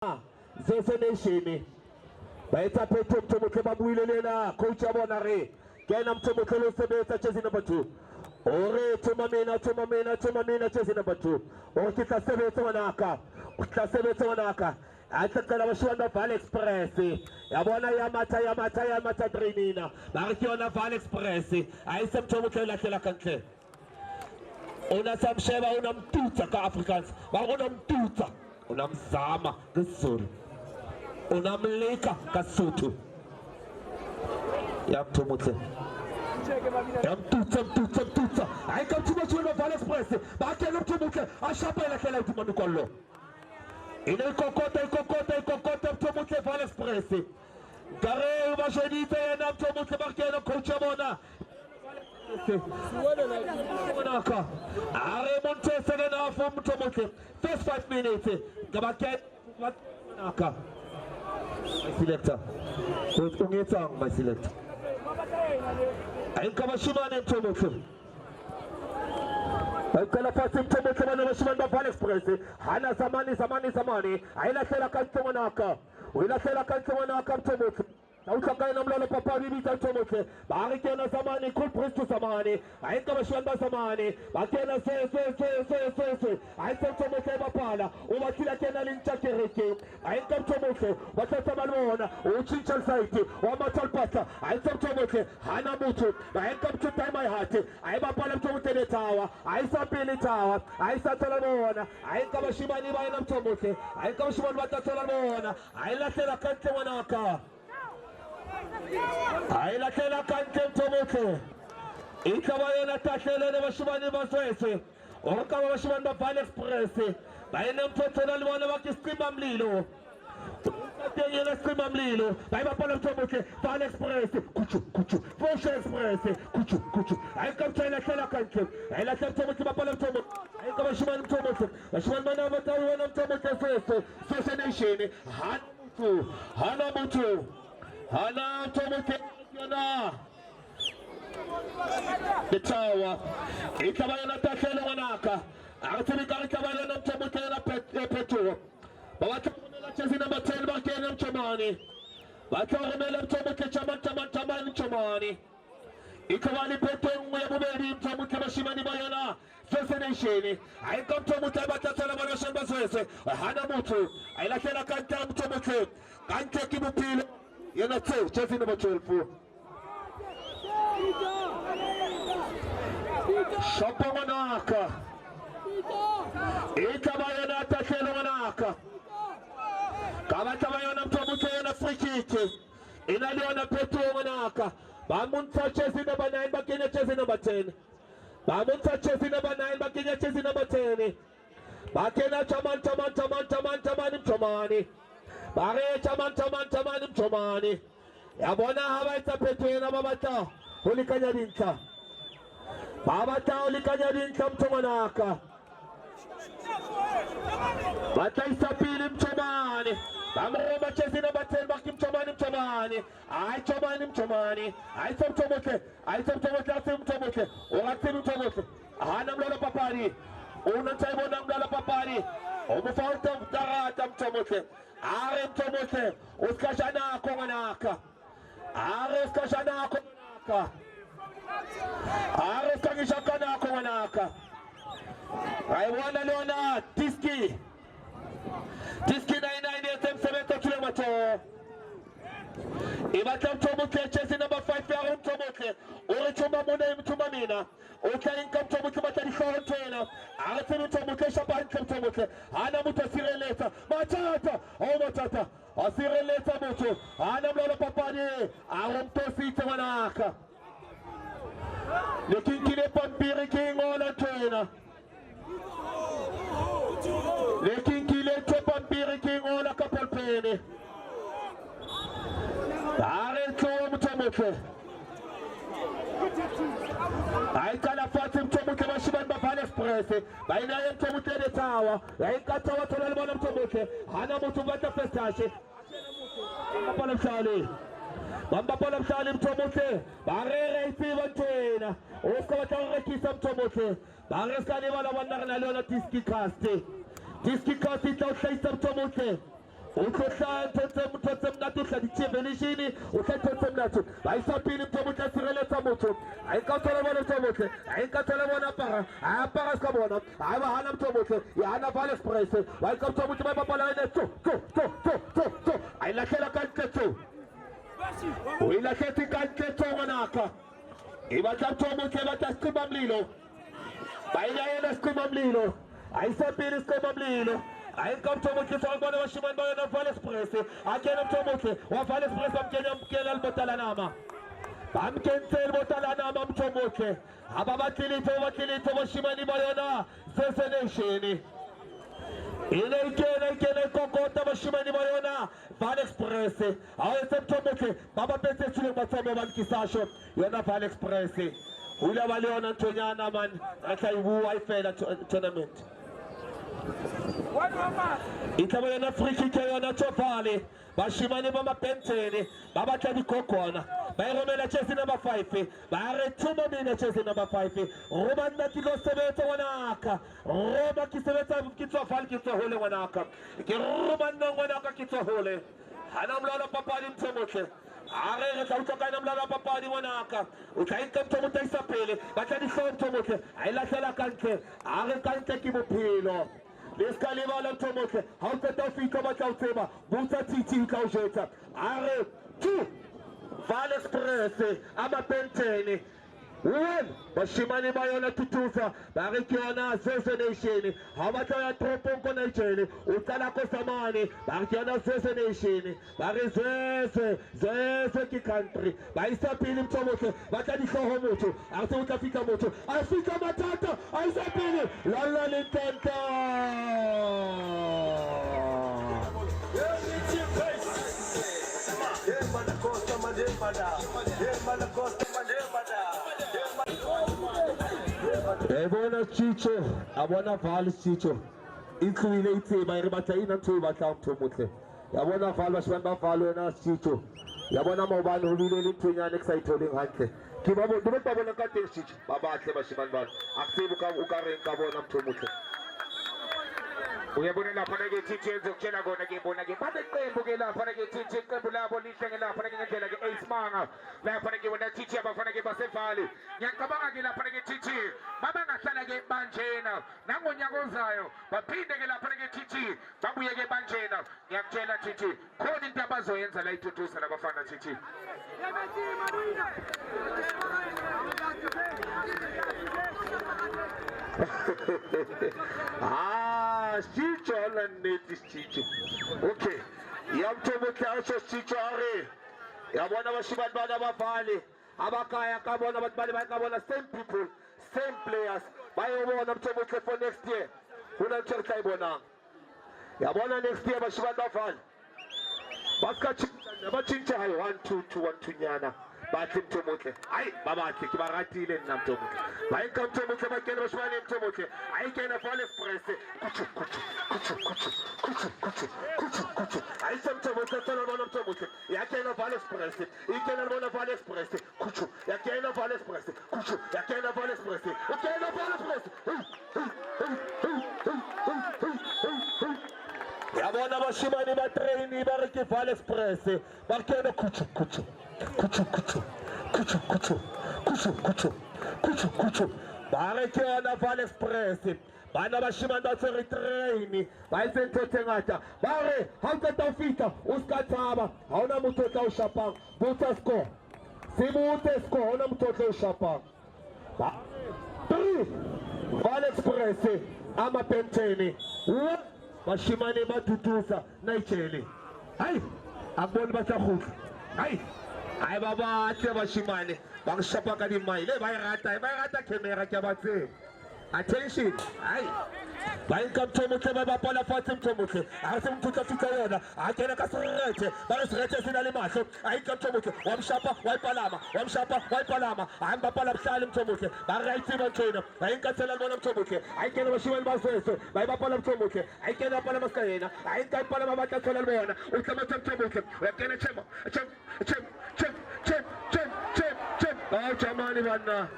Zese neshini baita peto mtomoke babuile lena coach abona re kena mtomoke lo sebeta chezi number 2 ore tumamena chezi number 2 okita sebeta wanaka atakala bashwanda Val Express yabona yamata drinina bakiona Val Express ayise mtomoke la kantle unasamsheba unamtuta ka Africans unamtuta unamzama ngesizulu unamleka kaSotho yamthumuthe yamtuta ayikamthumuthe Val Express bakela mthumuthe ashapela kela uthumani kollo ikokota mthumuthe Val Express gare ubashedite yena mthumuthe bakela coach abona Monaka are monte second half mthumuthe first 5 minutes ngabakela Monaka my selector ungetsang my selector ayikabashimane mthumuthe ayikala fasi mthumuthe bana bashimane Val Express hana zamani ayilahlela kantle Monaka uyilahlela kantle Monaka mthumuthe Nauchakaya namlalo papa bibita mthumuthe bakena zamani cool priest zamani ayikabashimane zamani bakena se ayikabashimane bapala ubathila kena linchakereke ayikabashimane bathatha balona uchincha site wamathalpatha ayikabashimane hana muthu ayikabashimane time heart ayibapala mthumuthe letawa ayisapili tawa ayisathala bona ayikabashimane bayena mthumuthe ayikabashimane batathala bona ayilahlela kantle Monaka ayilahlela kantle mthumuthe ikabayena tahlelene bashimane baswese okaba bashimane Val Express bayena mthothela libona bakisicima mlilo Yena scream mlilo bayibaphala mthumuthe Val Express kuchu Fosha Express kuchu ayikabthela hlela kantle ayilahlela mthumuthe baphala mthumuthe ayikabashimane mthumuthe bashimane bana batawona mthumuthe sese nation hana mthumuthe yana the tower ikabayena tahlele Monaka akathibika ikabayena mthumuthe na petro bawathumela chezi number 10 bakena mchomani bathomela mthumuthe chamani mchomani ikabali petro yabubeli mthumuthe bashimani bayana sese nation ayikamthumuthe batathala bana shamba sese hana muthu ayilahlela kantle mthumuthe kantle kibuphile yena chezi number 12 Shoppa Monaka ikabayena tahlele Monaka kabatabayona mthumuthe yena free kick inaliona petro Monaka bamuntha chezi number 9 bakenya chezi number 10 bamuntha chezi number 9 bakenya chezi number 10 bakena chamani mchomani bare chamani mchomani yabona habaitsa petro yena babata ulikanya dinka mthumana bataisapili mchomani bamroba chezi number 10 baki mchomani mchomani aisa mthumuthe mthumuthe hana mlala papari unantaibona mlala papari umufauta mtarata mthumuthe are mthumuthe uskashana ko Monaka Kangisha Monaka aiwana leona Tiski 99 SM7 kilometer ibata mthumuthe chezi number 5 ya mthumuthe urichumba mona mthumamina ukainka mthumuthe batali khona arathini mthumuthe shaban mthumuthe hana muthu asireleta matata asireleta muthu hana mlala papani arumtosite Monaka lekinkile pampiri kingola tena lekinkile pampiri kingola kapolpene mthumuthe ayikala fati mthumuthe bashimane Val Express bayinaye mthumuthe letawa ayikathawa thola libona mthumuthe hana muthu bata festashe bambapala mhlali mthumuthe barere isiba ntwena usikotha urekisa mthumuthe baresikani bala banarina leona Tiski cast itla uhlahisa mthumuthe Utosa mnatu khaditebelishini utatosa mnatu baisapili mtomuta sireleta moto aikatola bona mtomote aikatola bona para skabona hana mtomote yana vale express waikatomuta baba ine to ailakela kanketo uilaketi kanketo wanaka ibatamtomuke bataskuma mlilo baina skuma mlilo aisapili skuma mlilo Ain't to much for one of Shiman by the Valley Express. I can't to much. What Valley Express of Kenyan Botalanama. I'm can tell Botalanama to much. Ababa Shimani Bayona, Zessanation. In a can Kokota Shimani Bayona, Valley Express. I said to much. Baba Petty, but some of Kisasho, you're not Valley Express. Hula Valion and Tonyana man, that's who I fed at tournament. Ikaba na friki kayo na chopali bashimani bama penteni baba kadi kokona bayiromela chesi number 5 bayaretuma bina chesi number 5 Roman na kilo sebeta wanaka Roma kisebeta kitso fali kitso hole wanaka Roman na wanaka kitso hole hanamlala papali mtomoche Are sautoka na mlala papali wanaka utaika mtomote isapele bakadi mtomoche ailasela kanke are kanke kimupilo L'escalival Tomoke, how could the feet of a Kautema, Buta Titi Kaujeta, Are 2 Val Express, Ama Penteni, 1 Bashimani Bayona Tutusa, Barikiana Zesonation, Hamataya Tropon Connection, Utana Kosamani, Barikiana Zesonation, Barizese country, Baisa Pilim Tomoke, Bakani Homoto, Artuka Fikamoto, Afrika Matata, Isa Pilim, Lala Nintanta. Ebona Chicho, Abona Val Chicho, inclinated by Rebataina to Batam to Mute. Yabona Val Shamba Valona Chicho, Yabona Moban who really to an exciting hunter. Kibabo, do not have a cutting stitch, Baba Sebashiman, Active Ukari Kabonam to Mute. We are going to get teachers of Chelago again, Bonagi, but the claim Bugela, Panagi, teaching Kabula, Bolisha, and Panagi, Ace Manga, Lapanagi, when the teacher of Panagi Basefali, Yankabagi, Panagi, teaching, Baba Sanagi, Banjena, Nango Yagozayo, but Peter Panagi, teaching, Babuya Banjena, Yakchela, teaching, calling Tabazo, and the late to Salabafana, teaching. Chicho and native Chicho. Okay. Yam Tomo Kansas Chicho Are. Yamona Shiban Badaba Valley. Abakaya Kabona Badaba Kabona, same people, same players. By one of Tomo for next year. Una Cherkai Bona. Yamona next year, Bashiban Bafan. Baska Chincha 1 2 2 1 2 Nyana. Batim Tomoke. I Baba Kibarati and Namtomoke. I come to Moke, I can respond in Tomoke. I can afford express. I sent Tomoke, one of Tomoke. I can afford express. You can afford express. Kuchu, I can afford express. Kuchu, I can afford express. I can afford express. Yabona Bashimani Batraini Baraki Val Express. Bakeno Kuchu. Barakiana Val Express. Bana Bashimanda Traini. Baisen Totengata. Bare, how can Tafita? Uskataba. How Namutota Shapa. Butasco. Simutesco. How Namutota Shapa. 3 Val Express. Ama Penteni. 1 Bashimani Batutusa. Naicheli. Hey, Abon Batahuk. Hey. Ay baba ate Bashimani bang shapa ka di mai le bay rata camera kya batse attention ay bay kam tomo ke baba pala fatim tomo ke asum tuka tukayona akena kasrete bang srete sinali maso ay kam tomo ke wam shapa wai palama am ba pala salim tomo ke bang raiti ban chena ay ka sala monam tomo ke ay kena Bashimani baso bay ba pala tomo ke ay kena pala maskayena ay kai pala baba ka sala mona utama tomo ke kena chema chem Oh, Chamani Vanna.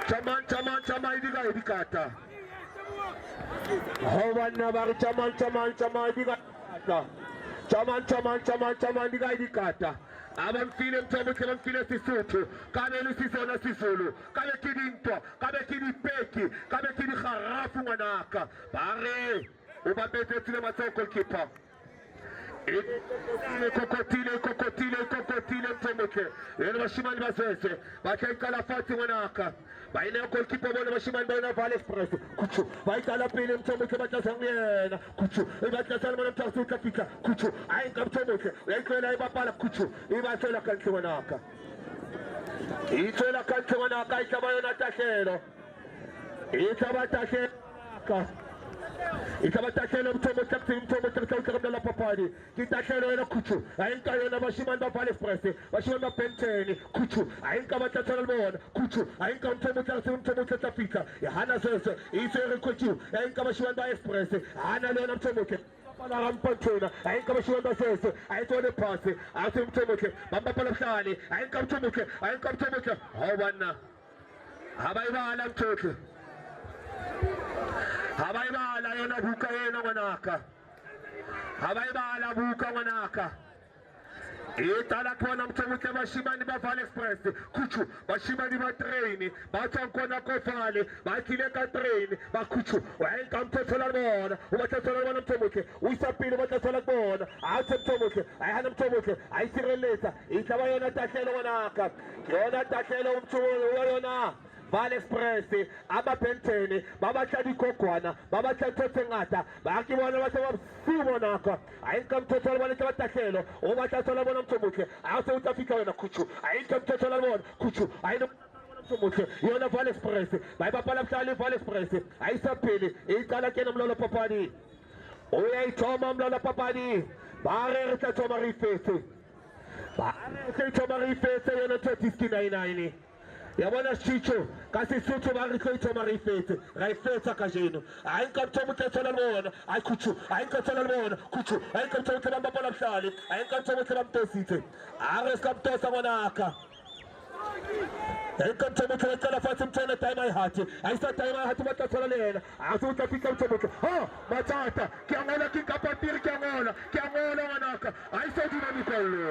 Chaman, Idikata. Oh, Vanna, Chaman, Idikata. kata. Chaman diga dikata. Aban file mtomuke ban file Sesotho. Kabe lusisona Sisulu. Kabe kidinto. Kabe kidipeki. Kabe kidiharafu ngwanaka. Bare. Ubabete tule matoko kipa. Kokotile mtomuke. Yeno bashimani basese. Bakaikala fati ngwanaka. Baina yako kipa bwana bashimani baina Valley Express. Kuchu. Baikala pile mtomuke batasangena. Kuchu. Ibatasana mwana mtasu kafika. Kuchu. Ainga mtomuke. Yaikola ibapala kuchu. Ibatela kanki ngwanaka. Itela kanki ngwanaka ikabayo natashelo. Ikabatashelo. Ikabatashelo mtomuke la papadi. Kitashelo ina kuchu. Ainga yona bashimani ba Valley Express. Bashimani ba Penteni. Kuchu. Ainga batasana mwana. Kuchu. Ainga mtomuke tafika. Hana sese. Isere kuchu. Ainga bashimani ba Express. Hana lona mtomuke. Rampantona, ainka bashimani sese. Aitone pasi. Ati mtomuke. Bamba pala mshani. Ainga mtomuke. Hawana. Habaibala mtoke. Habaibala yona buka yena ngwanaka. Habaibala buka ngwanaka. Itala kona mtomuke bashimani ba Valley Express. Kuchu bashimani ba train. Batankona kofale. Bakileka train. Bakuchu. Wainka mtotola bona. Ubatotola bona mtomuke. Uisapili ubatotola bona. Ate mtomuke. Ayana mtomuke. Aisireleta. Itaba yona takelo ngwanaka. Yona takelo mtomuke yona. Valley Express, aba Penteni, baba chadi kokwana, baba chatote ngata, baki wana watawa sumo naka. Ainka mtotola wana tabatakelo, oma chatola wana mtomuke. Asa utafika wana kuchu. Ainka mtotola wana kuchu. Aina mtomuke. Yona Valley Express, baba pala mtali Valley Express. Aisa pili, itala kena mlola papadi. Oya itoma mlola papadi. Bare rita toma rifete. Bare rita toma rifete yona totiski naini. Yabona Chicho, kasi Sesotho bariko itoma rifete, rifete kajeno. Ainka mtomuke tsola bona, ai kuchu, ainka tsola bona, kuchu, ainka mtomuke bamba pala mshali, ainka mtomuke bamtosite. Ares kamtosa mwanaka. Ainka mtomuke kala fati mtona time hati. Aisa time hati matatsola lena. Asuka fika mtomuke. Ha, matata, kiangola kikapatiri kiangola mwanaka. Aisa dinamikolo.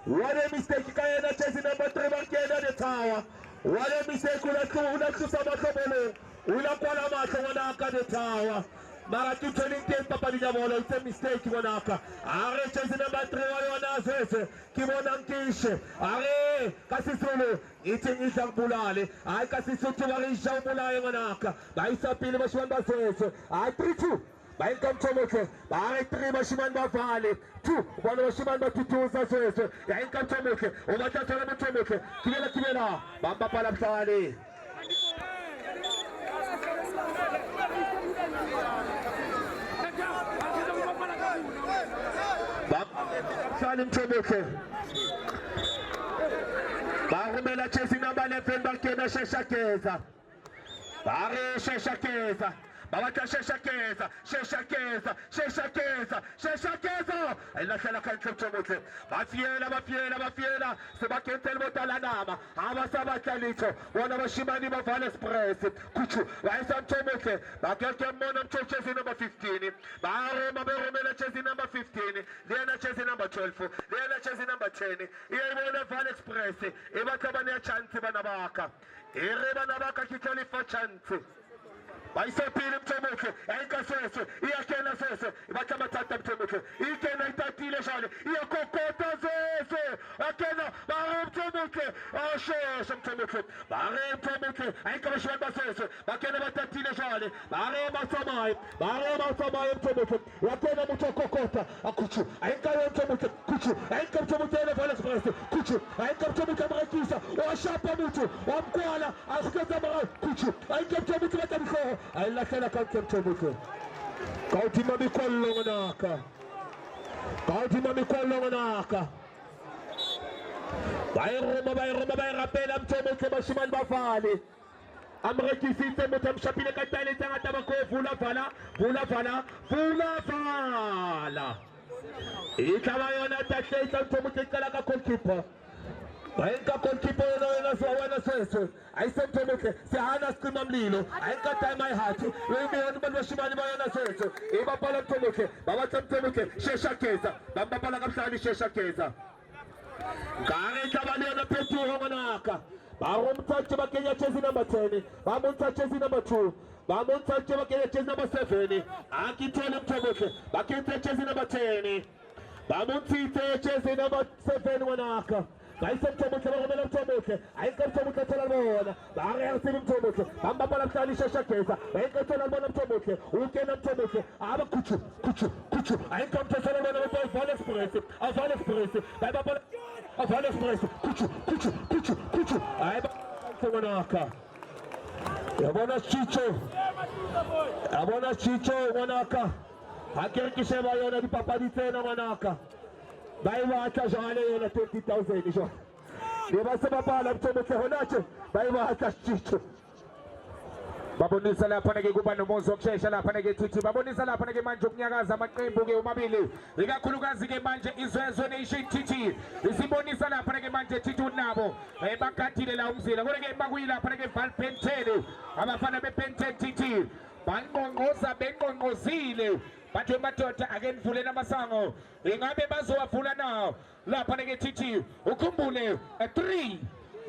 What a mistake, Kayana chasing number 3 Makena the tower. What a mistake, Unakusabakabolo, Unakwala Maka the tower. Maraki turning tape Papa Diavola, it's a mistake, Wanaka. Are chasing number 3 Wanazes, Kimonankish, Are Casisolo, eating Isambulale, I Casisuari Jambulai Manaka, Baisa Pilibashwanda says, I treat you. Baikam Tomoke, Barai 3 Bashiman Valley, 2, 1 Bashiman Batuza says, Yankam Tomoke, Omata Tomoke, Kibela, Bamba Palapsali. Salim Tomoke. Barumela chasing number 11 Bakena Sheshakeza. Bare Sheshakeza. Babata Sheshakeza. Elle a fait la calcule. Bafiela. Sebakentel Motalanama. Amasaba Kalito. One of Shimani Valley Express. Kuchu. Raisan Tomoke. Bakelke Monam chasing number 15. Bare Maberumela chasing number 15. Lena chasing number 12. Lena chasing number 10. Here Valley Express. Evatabania Chanti Banabaka. Erebanabaka Kitalifa Chanti. Baisa pili mtomuke, enka sese, iya kena sese, bakama tata mtomuke, ikena itatile shale, iya kokota sese, akena, bare mtomuke, ashe mtomuke, bare mtomuke, enka mshwanda sese, bakena batatile shale, bare masamai mtomuke, wakena mtokokota, akuchu, enka mtomuke, kuchu, enka mtomuke na Valley Express, kuchu, enka mtomuke mrakisa, washapa mtu, wamkwala, akukeza mara, kuchu, enka mtomuke batabiko. Allah kana kanke mtomuke. Kautima mikwallo naka. Bayroma bayra pela mtomuke bashiman bafali. amrekisitse motho a mshapile ka taele tsa ngata ba ko vula vala e tla ba yona tatletsa ntho motho qala ka goalkeeper Bayenka goalkeeper yena wena sese ayisemthe motho sihana screama mlilo ayinka time ayihathi webona abantu bashimani bayona sese ibapala mtho motho babatha mtho motho shesha geza bambapala kabuhlali shesha geza ngare tlabale yona Peturo manaka baromthathe bakenya jersey number 10 bamontsha jersey number 2 bamontsha bakenya jersey number 7 akithole mtho motho bakhethe jersey number 10 bamontsithe jersey number 7 manaka Baisem Tomoke, Romelo Tomoke, I come to Tolamona, Barrier Tomoke, Bambala Shesha Kesa, I come to Lamona Tomoke, who can Tomoke, Aba Kuchu, I come to Solomon of Van Express, of Van Express, of Van Express, Kuchu, I am Tomanaka. Abona Chicho, Wanaka, Hakirkisheva Yona, Papa di Tena Manaka. Baiwa hata jale yona 20,000 nisho. Niba sema pala mtomo kehonache. Baiwa hata chicho. Babonisa la panege gubano mozo kshesha la panege titi. Babonisa la panege manjo kunyagaza makembu ge umabili. Liga kulugazi ge manje izwezo nation titi. Isibonisa la panege manje titi unabo. Bakati de la umzila. Gorege magwila panege valpentene. Amafana bepente titi. Bangongoza bengongozile. Batho matota again vule namasango ingabe bazowavula na lapha neke titi ukhumbule a 3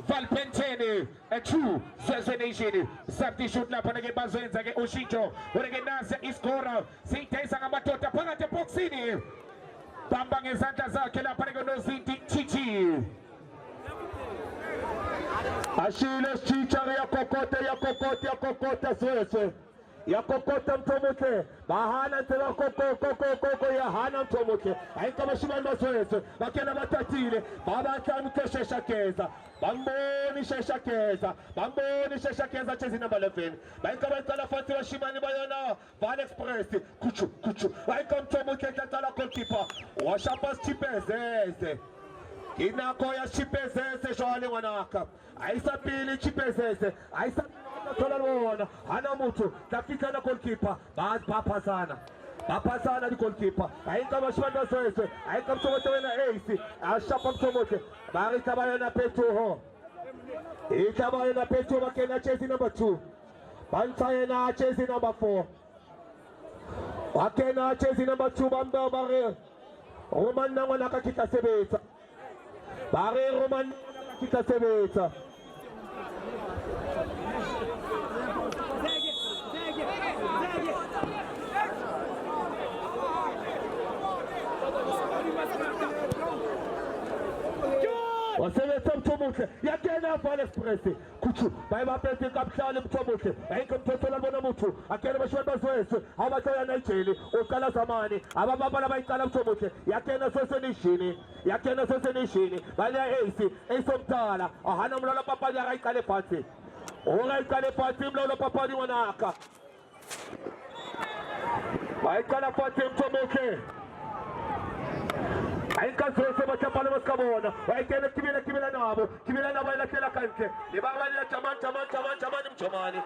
Valpentene a 2 Zezwe Nation substitute lapha neke bazoyenza ke ushintsho ureke nase iskora siyitayisa ngamatota phakathi eboxini bamba ngezandla zakhe lapha neke nozinti titi ashile chicha ya kokota swese yakokota mtomoke bahana tela koko ya hana mtomoke ayika bashimani baswese bakena batatile baba atanu shesha keza bamboni shesha keza chezi number 11 bayika batala fati bashimani bayona Van Express kuchu ayika mtomoke tatala goalkeeper washapa chipezeze inako ya chipezeze shwale wanaka aisa pili chipezeze aisa Tolalona, Hanamutu, Tafika na goalkeeper, Bapasana the goalkeeper. I come a short of I come to a AC, I'll shop up to Moke, Barikabayana Petro. Ikabayana Petro Makena chasing number 2, Bantayana chasing number 4, Wakena chasing number 2, Bamba Barre, Roman Namanaka Kita Sebeta, Barre Roman Kita Sebeta. Waseleta mtomoke yakena Van Express kuchu baiba pete kapshale mtomoke ayika mtoto la bona mutu akena bashwanda zwese abatoya na icheli ukala zamani abababa bayikala mtomoke yakena sose nishini bali ya AC esomtala ahana mlala papa ya ayikale phansi ayikale phansi mlala papa ni wanaka ayikala phansi mtomoke Ainka sose bachapala maskabona waikena kibila nabo ila kela kanke libabali ya chaman mchomani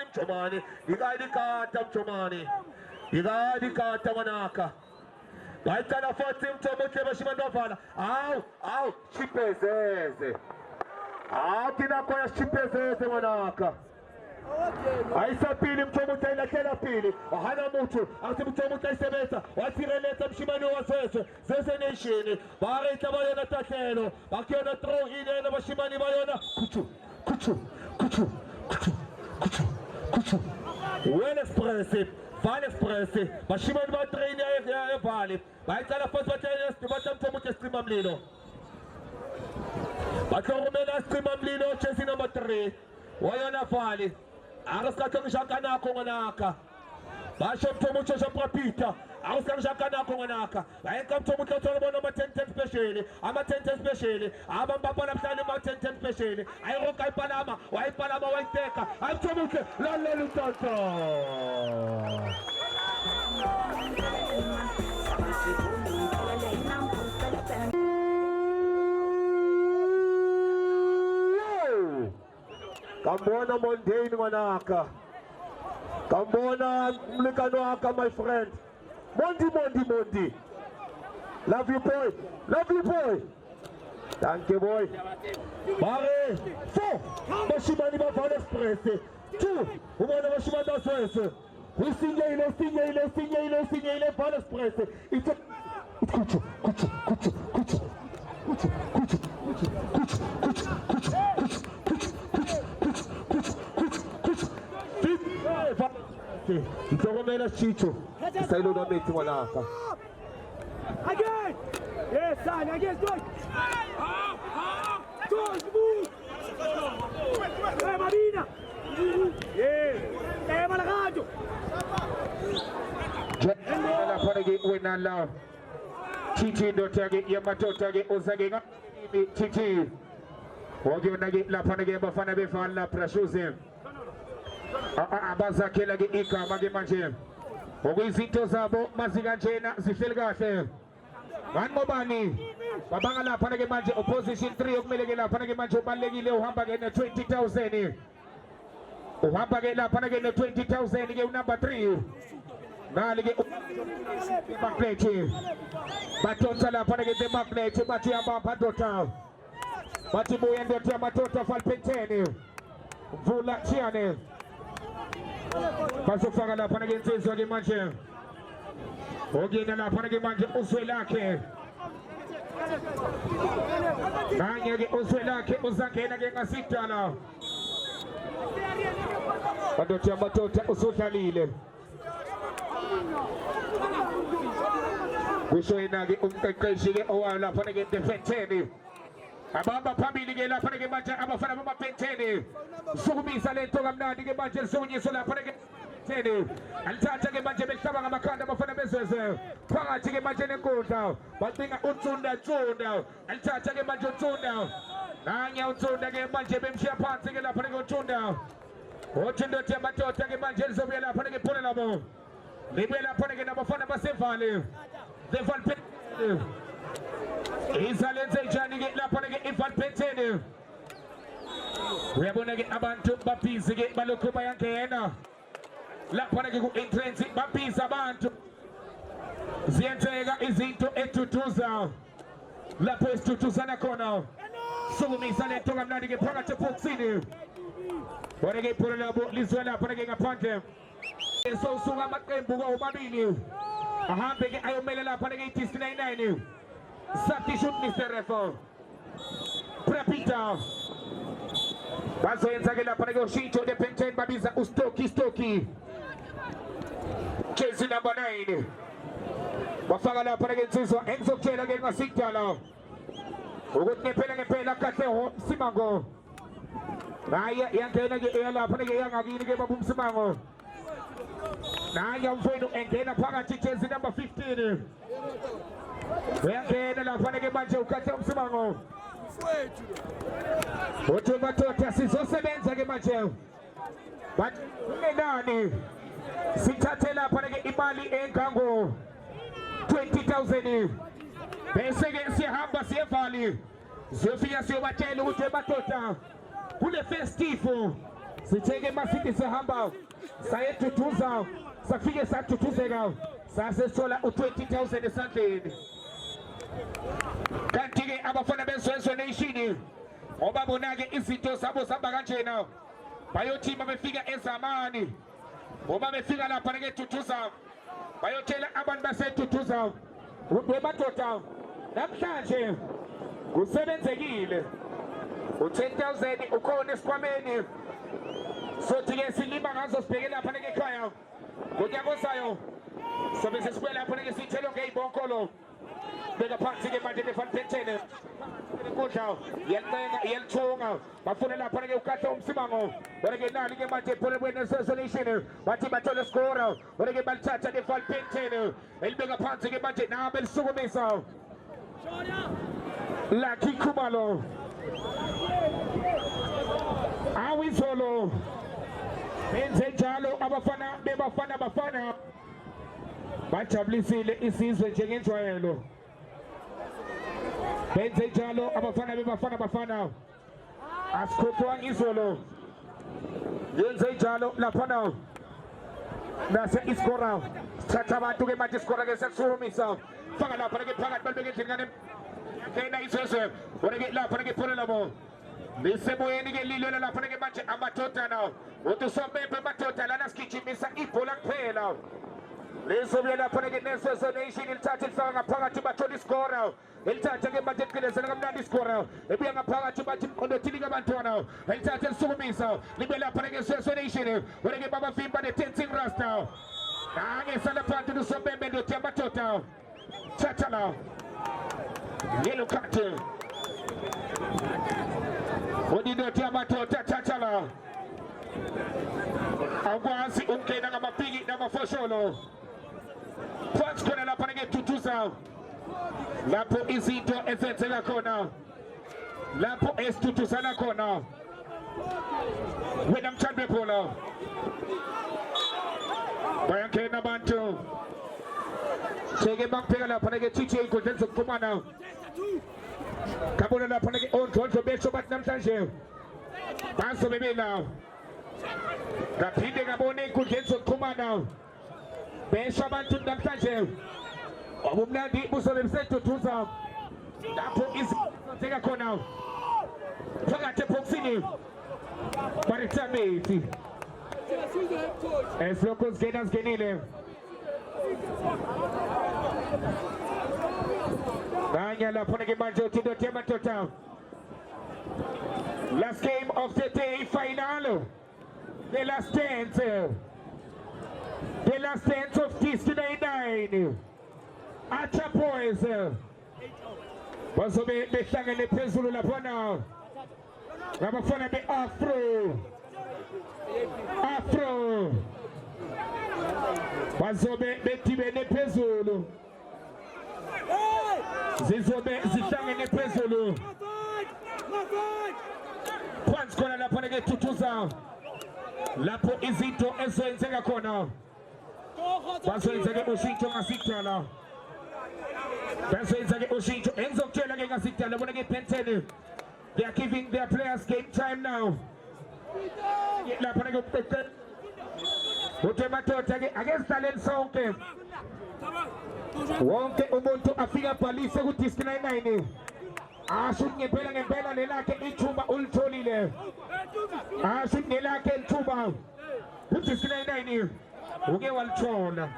mchomani igadi kata manaka waikana foti mtomoke bashimanda fala au chipezeze kina kwa chipezeze manaka Aisa pili mtomuta ila kela pili Hana mutu Asi mtomuta isebeta Wasireleta mshimani wa Zeze Nation Barita bayona takelo Bakiona tro ine na mashimani bayona Kuchu Van Express Mashimani ba train ya vali Baita la fos bata mtomuta streama mlilo Batorumena streama mlilo Chesi number 3 Wayona vali Araskaton shakana ko nganaka Basho mtomucho shapapita Araskaton shakana ko nganaka Ayeka mtomucho tolobona ma 10 special ama 10 special aba mbapa na mtani ma 10 special ayiroka ipalama waiteka amtomuke lalle lutanto Kambona Mondane ngwanaka. Kambona mlikano waka my friend. Mondi. Love you boy. Thank you boy. Bare 4. Bashimani ba Val Express. 2. Umana bashimani da Suez. We sing ile Val Express. It's a kuchu. Itoromela Chicho. Sailo da meti wanaka. Again! Yes, son, again, good! Good, move! Hey, Marina! Yeah! Hey, Malagado! Jala Panagi Winala Chichi Dotagi Yamato Tagi Ozaga Chichi Ogunagi La Panagi Bafana Befan La Prashuzim Abaza Kelagi Ika Magimajem Ogizito Zabo Mazigajena Zifilgate Mobani Babanga La Panagi Manje Opposition 3 of Melegila Panagi Manjo Balegi Leo Hambagena 20,000 Hambagena Panagena 20,000 number 3 Nalige Magneti Batota La Panagena Magneti Batiamba Padota Batibu and Dotia Matota Falpenteni Vula Chiane Pasofanga La Panagena Zoggy Manje Ogina La Panagena Manje Uswelake Nanyagi Uswelake Uzake Naga Sitala Badotia Matota Usutalile Gusoinagi Umkashige Oala Panagin Defenteni Ababa Pamili La Panagin Maja Abafana Penteni Sumi Salento Gamna Dige Maja Sony Sola Panagin Teni Altata Maja Bekaba Makanda Bafana Bezes Panga Tige Maja Nekota Batinga Utunda Tunda Altata Maja Tunda Nanya Utunda Maja Bemshia Pantig La Panagin Tunda Ochindo Temato Tagi Maja Zobela Panagin Punamo Libela Panagin Abafana Basefali The Valpet Isalenze Jani get La Panagin Valpetene we are going to get Abantu Bapis to get Baluku Bayankena La Panagin intrinsic Bapis Abantu Zientega is into Etutuza La Pes Tutuzana Kona Sumi Salentonga Nadi Pagata Poxini What I get put a boat Lizuela Panagin upon them. So Sunga Matembuga Babini. Aha, big Ayomela Panagin 99. Sati shoot Mr. Refo. Prepita. Paso en Zagela Panago Shito de Penten Babiza Stoki. Chelsea number 9. Wafagala Panagin Suso Enzo Kela again Masitala. Ugut Nepela Cateo Simango. Naya Yankena Ela Panagay Agini Babum Simango. Naya Feno and Kena Pagati Chelsea number 15. Yankena Panagay Manjo Catem Simango. Otomato Tassiso Sebenza Gemacho. But Nani Sitatela Panagay Ibali and Kango 20,000. Pensegesi Hamba Sefali. Sofia Silvatelo Utebatota. Ule festifo. Sitege Masiki Sahamba. Saye Tutuza. Safige Sa Tutuzega. Sase Sola 20,000 something. Kantige Abafana Benso Nation. Obabonage Isito Sabo Sabagachena. Bayoti Mamefiga Esamani. Oba Mefiga La Panage Tutuza. Bayotela Aban Base Tutuza. Rubebatota. Namshanje. Usebenzekile. U10,000 ukhona esikhwameni. Sothi ke silima ngazo sibheke lapha ngekhaya. Ngokuyakosayo. Sobe sesikwela lapha ngesithelo ngeyibonkolo. Beka phansi ke manje lefanpentene. Kudla yencenga yenthunga. Bafuna lapha ke ukatha umsimango. Bona ke nani ke manje phole bwena solution. Bathi bathola score. Bona ke balithatha lefanpentene. Elibeka phansi ke manje nabe lisukumisa. Lucky Kumalo. Awizolo. Benze njalo abafana bafana. Bajabulisile isizwe njengenjwayelo. Benze njalo abafana bafana. Asikhothwa ngizolo. yenze njalo lapha nawo nase iskora thatha abantu ke manje iskora ke sekusurumisa faka lapha ke phakathi balibeke endlini kena isese oreke lapha ke phone labo lisemoyeni ke lilwela lapha ke manje amadoda nawo uthi sobebe amadoda lana sigijimisa ibhola kuphela lesobuye lapha ke nesese nation ilithatha ilifaka ngaphakathi bathola iskora elithatha ke manje eqinezela kamnandi iskora ebuya ngaphakathi bathi mqondothini kabantwana elithatha elisukumisa libe lapha ke sese nation oreke baba vimba ne tensing rasta ake sala phansi usobebe ndothi amadoda thatha la yellow card odindothi amadoda thatha la akwazi ukungena ngamapiki namafosholo phansi khona lapha ke tutuza lapho izinto ezenzeka khona lapho esithuthuzana khona wena mthandi webhola bayangena abantu seke bangibheka lapha ke TJ inkundleni zokuxhumana kabona lapha ke ondlondlo besho bathi namhlanje bazobe bela ngaphinde ngabona inkundleni zokuxhumana besho abantu namhlanje obumnandi buzobe buseduduza lapho izenzeka khona phakathi eboxini barithameti esilokhu zingenile kanye lapho ke manje uthi amadoda last game of the day final the last dance of Destiny 9 Acha boys bazobe behlangene phezulu lapho na ngabafana be afro bazobe bedibene phezulu zizobe zihlangene phezulu phansi khona lapho ke thuthuza lapho izinto ezenzeka khona bazoyenzeke ushintsho ngasidala bazoyenzeke ushintsho enzokutshela ke ngasidala bona ke Penteni they are giving their players game time now lapho ke uthi madoda ke ake sidlaleni sonke wonke umuntu afika abhalise ku Destiny 9 asho ngempela nelakhe ithuba ulitholile asho nelakhe ithuba ku Destiny 9 uke walithola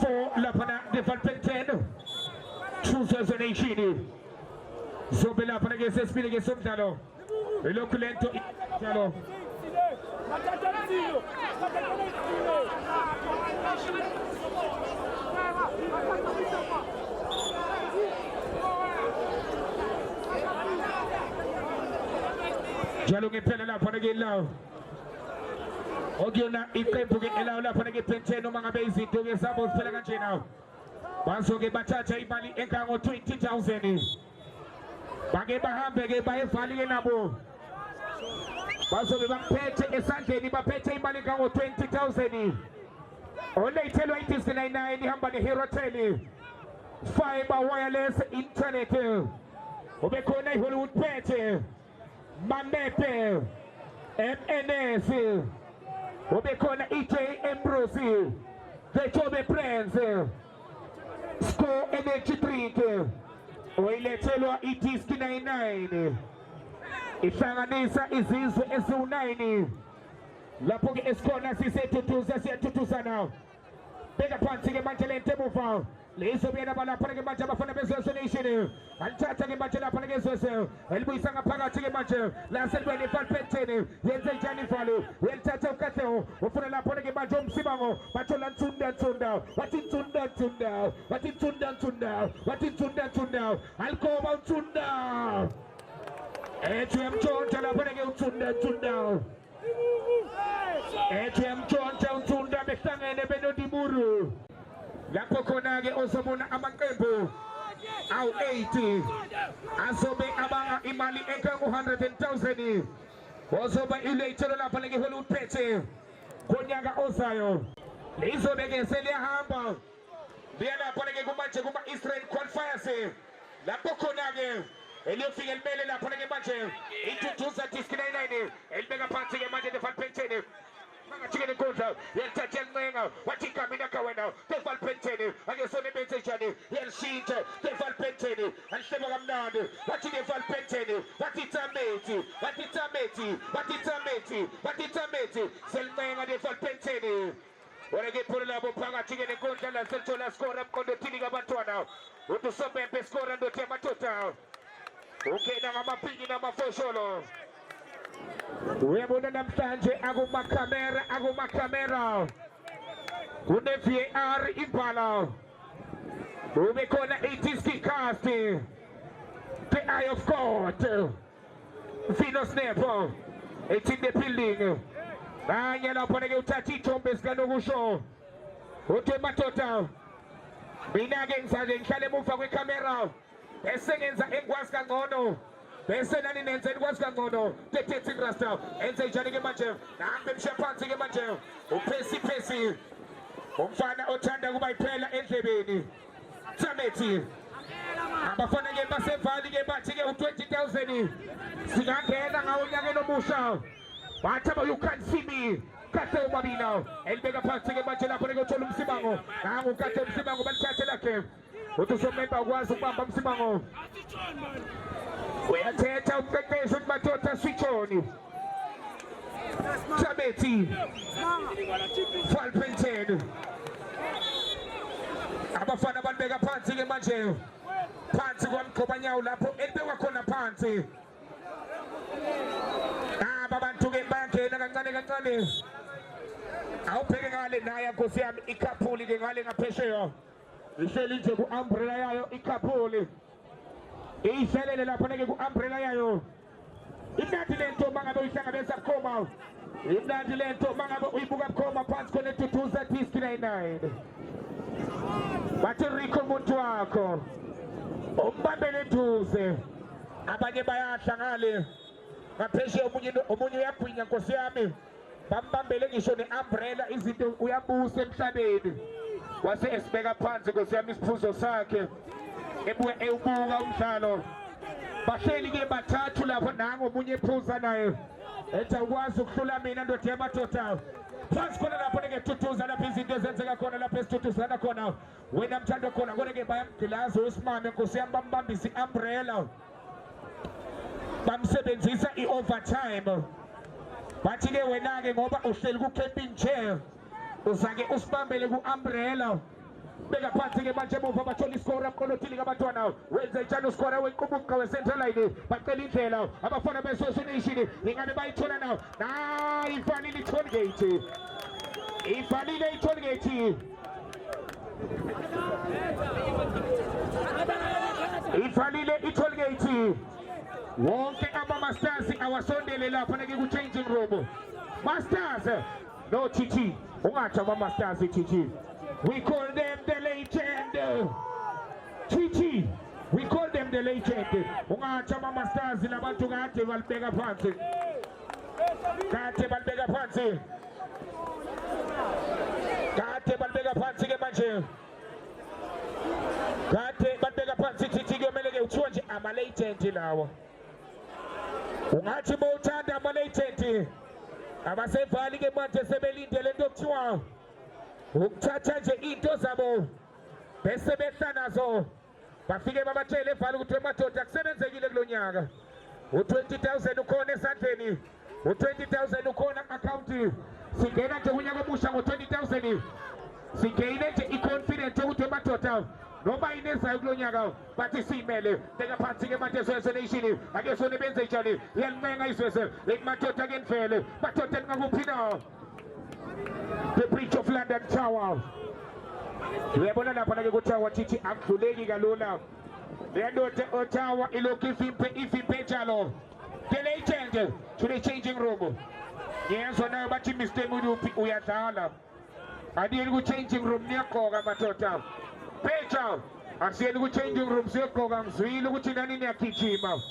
for lapha na Development 10 2018 zobe lapha ke sesibili ke somdlalo elokhu lento njalo njalo ngempela lapha ke lawo okuyona iqembu ke elawo lapha ke Penteni uma ngabe izinto ke zabo ziphela kanje nawo bazoke bathatha imali engango 20,000 bake bahambe ke bayevali ke nabo bazobe baphethe esandleni baphethe imali engango 20,000 olethelwa iDisney 9 ihamba neHerotel fiber wireless internet obekhona iHollywood phethe Mamepe MNS obekhona EJ Ambrose the Jobe Friends Score Energy Drink oyilethelwa iDisney 9 ihlanganisa izizwe ezi-9 lapho ke esikhona sisethuthuzana now beka phansi ke manje lento emuva lezobuyela balapha ke manje abafana bezwe nation alithatha ke manje lapha ke ezwe elibuyisa ngaphakathi ke manje laselibeni eFalpenteni yenze njani ivalo welithatha uKatlego ufuna lapho ke manje umsibango bathola ntsunda wathi ntsunda alikoba ntsunda Ejem Jonta lapha ke ntsunda Ejem Jonta ntsunda behlangene benodimuru lapho khona ke ozobona amaqembu awu-8 azobe abanga imali engango-100,000 ozoba ilethelo lapha ke Hollywood phethe ngonyaka ozayo lizobe ke seliyahamba liya lapha ke kumanje kuma-Israel qualifiers lapho khona ke eliyofika elimele lapho ke manje intutuza disk 99 elibeka phansi ke manje defalpenteni Chikeni Kota, Yen Tatian Menga, Watika Minaka Wena, Tefal Penteni, Agesone Bentejani, Yen Sheet, Tefal Penteni, and Shebagam Nand, Watitefal Penteni, Watita Meti, Watita Meti, Watita Meti, Watita Meti, Selmenga Defal Penteni. When I get put a level Panga Chikeni Kota, and Central score up on the Tiniga Batuana, with the Subempe score and the Tematota. Okay, now I'm a pig in a solo. Webona namhlanje akumakamera kune VAR impala ube khona 80 skicast the eye of God Fino Snapper it's in the building kanye lapho ke uthatha ithombe sikanokusho uthe matota mina ke ngisaze ngihlale emuva kwekamera esengenza engikwazi kangcono bese nani nenze ikwazi kangcono tethethi rasta enze njani ke manje nambe mshaphansi ke manje uphesi umfana othanda kuba iphela endlebeni Tamethi abafana ke basevali ke bathi ke u20,000 singangena ngawo unyakeni omusha bathi aba you can't see me kase umabina elibeka phansi ke manje lapho ke uthola umsibango nangu kade umsibango balithathe lakhe uthi usomemba ukwazi ukubamba umsibango uyathetha umqeqeshi uthi madoda switch on Tamethi Falpenten abafana balibeka phansi ke manje phansi kwamgqobanyawo lapho elibekwa khona phansi abantu ke bangena kancane awubheke ngale naye nkosi yami ikhaphuli ke ngale ngaphesheya ihleli nje ku-umbrella yayo ikhaphuli ihlelele lapho ke ku-umbrella yayo imnandi lento mangabe uyihlangabeza bukhoma imnandi lento mangabe uyibuka bukhoma phansi khona etutuza disk 99 bathi Rico muntu wakho umbambele eduze abanye bayahla ngale ngapheshe omunye uyagwinya nkosi yami bambambele ngisho ne-umbrella izinto uyabusa emhlabeni wase esibeka phansi nkosi yami isiphuzo sakhe ebuye ewubuka umdlalo bahleli ke bathathu lapho nango omunye ephuza naye ethi ukwazi ukuhlula mina ndoda yamadoda phansi khona lapho ke tutuza lapho izinto ezenzeka khona lapho esithutuzana khona wena mthando khona kodwa ke bayamgilaza usimame nkosi yami bambambisa i-umbrella bamsebenzisa i-overtime bathi ke wena ke ngoba uhleli ku-camping chair uzake usibambele ku-umbrella beka phansi ke manje emuva bathola isikora mqolothile kabantwana wenze njani usikora wenqubuqa we-Central Line bacela indlela abafana be-Source Nation ingabe bayithola nawo ifanile i-tollgate ifanile i-tollgate ifanile i-tollgate wonke ama-masters awasondele lapha ke ku-changing room masters no TT ungathi ama-masters TT we call them the legend TT we call them the legend ungathi ama-masters labantu kade balibeka phansi kade balibeka phansi ke manje kade balibeka phansi TT kuyomele ke uthiwa nje ama-legend lawo ungathi bowuthanda ama-legend abasevali ke manje sebelindele into okuthiwa ukuthatha nje into zabo bese behla nazo bafike babatshele evali ukuthi emadoda kusebenzekile kulo nyaka u20,000 ukhona esandleni u20,000 ukhona ku-akhawunti singena nje kunyaka omusha ngo20,000 singene nje i-confidence ukuthi emadoda noma inezayo kulo nyaka bathi siyimele beka phansi ke manje Soweto Nation ake sone benze njani iyalincenga izweze ekumadoda ke nivele madoda ningakuphi na the Bridge of London Tower uyabona lapha ke kuTower TT akudluleki kalula leyandoda oTower ilokhu ifimpe njalo the legend to the changing room yezwa nayo bathi Mr Muduphi uyadlala adiyeni ku-changing room niyagqoka madoda Pecha asiyeni ku-changing room siyogqoka ngizwile ukuthi nani niyagijima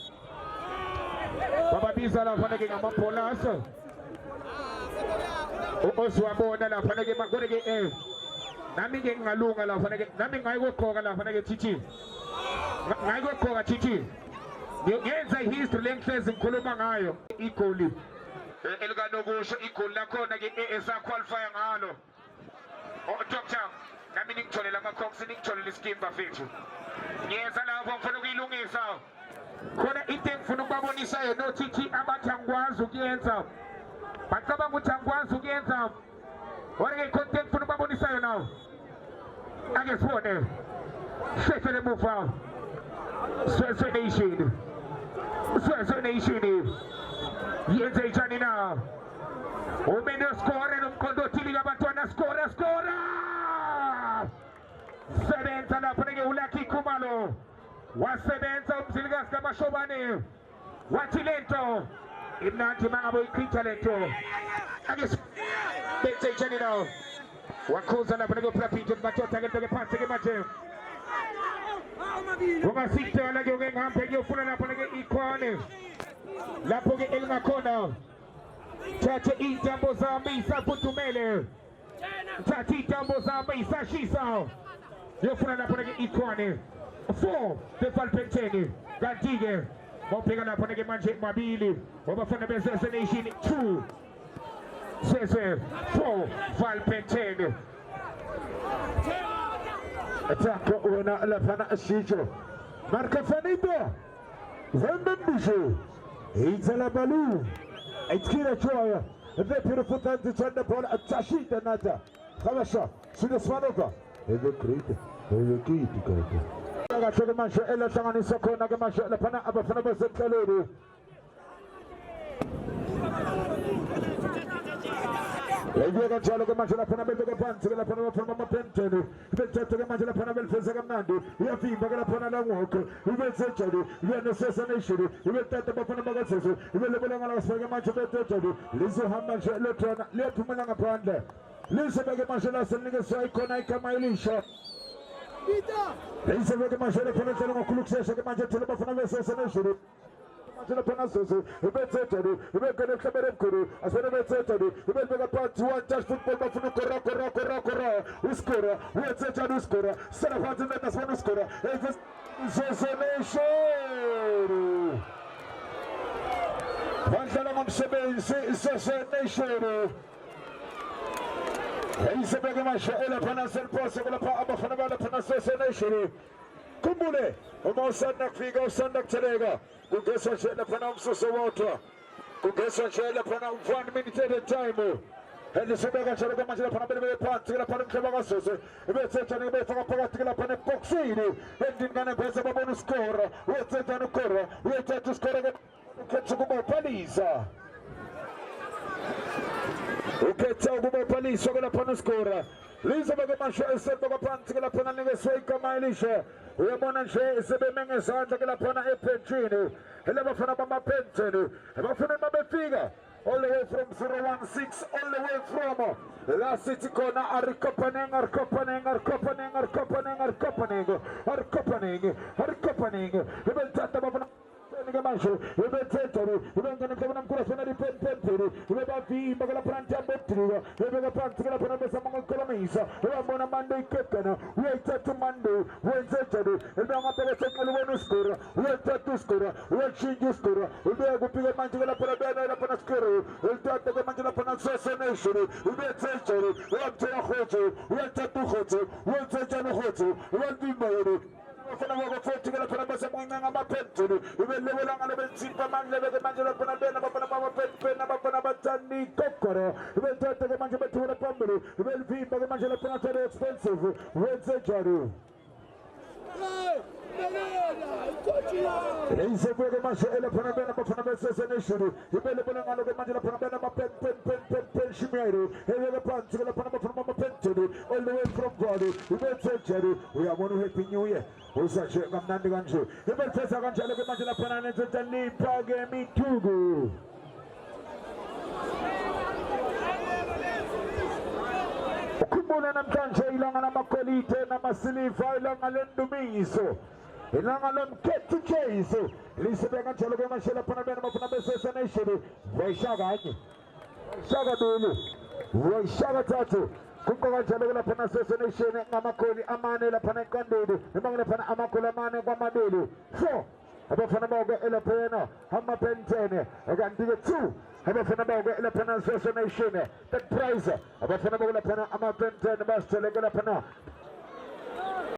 bababiza lapha ke ngamabholasa osiwabona lapha ke kodwa ke nami ke ngingalunga lapha ke nami ngayikugqoka lapha ke TT ngayikugqoka TT ngiyenza history lengihlezi ngikhuluma ngayo igoli elikaNokusho igoli lakhona ke esaqualify ngalo Dr. nami ningitholela ama-cox ningitholela iskimba fethu ngiyenza lapho ngifuna ukuyilungisa khona into engifuna ukubabonisa yona nothi abathi angikwazi ukuyenza bacabanga ukuthi angikwazi ukuyenza kodwa ikhonto engifuna ukubabonisa yona ake sibone sheshe lemuva Sweswe Nation yenze njani na umene score nomkhondothili kabantwana score sebenza lapho ke uLucky Khumalo wasebenza umzilikazi kaMashobane wathi lento imnandi mangabe uyichitha lento ake benze njani na wakhuza lapho ke uPrapito madoda ke ke phansi ke manje ungasitela ke ngihambe ngiyofuna lapho ke ikhone lapho ke elingakhona thathe intambo zami isafuthumele thathe intambo zami isashisa ngiyofuna lapho ke ikhone 4 beFalpenteni kanti ke mawubheka lapho ke manje mabili wabafana beSS Nation 2 sese 4 Falpenteni Attack wena lapana ashicho marka fanito zambisho Izala balu Aitkira choya the beautiful time to turn the ball at Tashita Nata Khalasha Sidaswanoka the great the key to go Naga Chagamasha Ella Tangani Soko Nagamasha Lapana Abafana Basakaluru Lady Gachalo Gamashana Panabel Pants, the Panama from Mapenten, the Tatamajala Panabel Fesagamando, we have been Bagapana Walker, we will search you, we are assassination, we will take the Bapanagas, we will live on our Sagamacha, Lisa Hamasha Leton, Letumananga Panda, Lisa Bagamashana sending a Saikona Kamailisha. Lisa Bagamashana Panatano Kuluk says Sagamacha to the Bafana assassination. The Panasos, the Betzetadu, the Bekana Kaberekuru, as well as Betzetadu, the Beka part to one touch football of Kora, who scorer, who had such a scorer, Sarafat and that's one scorer, Assassination! One Salamon Sebe, Assassination! He's a Begamasha, Ella Panas and Possible Abafana Panas. Kumbule, almost Sandak Figo, Sandak Telega. Kugesa shela pana msoso water. Kugesa shela pana 1 minute at a time. And the Sebega shela pana shela pana bele pant shela pana chabaga soso. Ebe tsetsa ne be fanga paga shela pana boxini. Ending gana pesa babonu score. We tsetsa no kora. We tsetsa score ga ketsukumo palisa. Uketsa ugumo palisa ga pana score. Lisa bega masha eseto ga pant shela pana nge soika mailisha. We are going to say, Sebemanga Santa Galapana Epentini, Elevafana Pentini, Evafana Figa, all the way from 016, all the way from La City Corner, Arcopaning, the Beltata. Gamasho, we will take to we don't get them cross and repent. We have the Bagala Pranta Betri, we will plant together among Colomisa, we are on a Monday Kekana, we are to Monday, we are to and now after the second score, we are to score, we are changing score, we are going to Mangala Parabana upon a score, we are to the Mangala upon assassination, we are to we are to a hotel, we are to hotel, we are to a hotel, we are to Moro. We will level on the Simpa Man, level the Mangala Panabana, Batani, Kokoro, we will take the Mangala to the Pombo, we will be by the Mangala Panata expensive, with the Jaru. He's a very much Panabana Panabana assassination. You will level on the Mangala Panabana Penshimero, the Pants, the Panama Pentony, all the way from Body, we will take Jaru. We are going to Happy New Year. Usa chega mnandi gancho. Ibe pesa gancho leke majina panane tani page mitugu. Kumbona na mkancho ilanga na makolite na masilifa ilanga lendumiso. Ilanga lomketu cheiso. Lisebe gancho leke majina panane na mapana sesa neshiri. Waishaga ake. Waishaga dulu. Waishaga tatu. Kunga jalo la pana assassination na makoli amane la pana kandudu. Nimangina pana amakula mane kwa madulu. 4 abafana bawuke elaphena amapentene akanti-ke 2 abafana bawuke elaphena Association that prize abafana bawulaphana amapentene basitheleke laphana